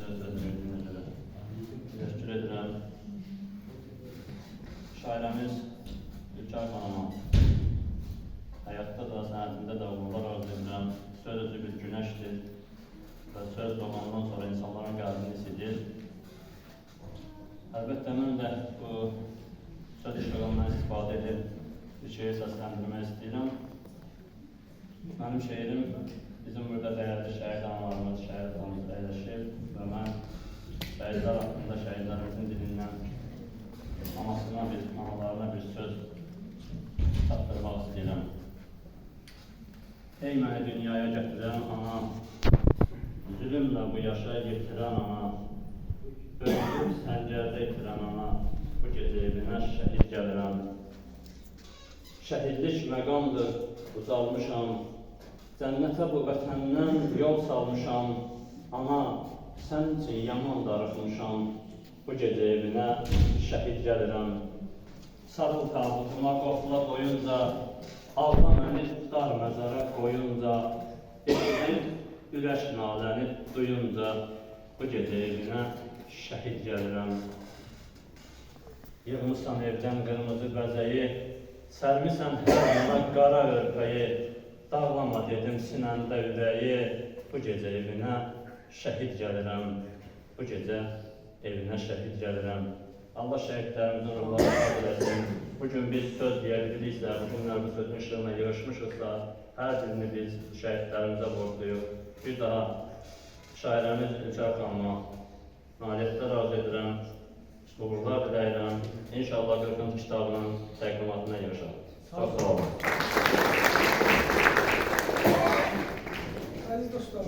söz verdiğine göre. Teşekkür ederim. Şairemiz Ülker Hanım'a hayatta da, sənətində də uğurlar arzu edirəm. Söz özü bir güneştir və söz doğandan sonra insanların qəlbini silir. Əlbəttə, mən də bu söz işləğindən istifadə edib bir şeir səsləndirmək istəyirəm. Mənim şeirim bizim burada dəyərli şəhid analarımız, şəhidlərimiz əyləşir və mən şəhidlər haqqında şəhidlərimizin dilindən analarına bir söz çatdırmaq istəyirəm. Ey məni dünyaya gətirən ana, zülümlə bu yaşa yetirən ana, böyüyüb səncərdə itirən ana, bu gecə evinə şəhid gəlirəm. Şəhidlik məqamdır, uzalmışam, cənnətə bu vətəndən yol salmışam. Ana, sən üçün yaman darıxmışam, bu gecə evinə şəhid gəlirəm. Sarıl tabutuma qofla boyunca, alma məni tutar məzara qoyunca, eşidib ürək naləni duyunca, bu gecə evinə şəhid gəlirəm. Yığmışsan evdən qırmızı bəzəyi, sərmisən hər yana qara örpəyi, dağlama dedim sinəndə ürəyi, bu gecə evinə şəhid gəlirəm, bu gecə evinə şəhid gəlirəm. Allah şəhidlərimizin ruhlarını qəbul etsin. Bugün biz söz deyə biliriksə, bugünlər bu sözün işlığına yığışmışıqsa, hər birini biz şəhidlərimizə borcluyuq. Bir daha şairəmiz Ülker Xanıma nailiyyətlər arzu edirəm, uğurlar diləyirəm. İnşallah 40. kitabının təqdimatına yığışaq. Çox sağ olun. Aziz dostlar,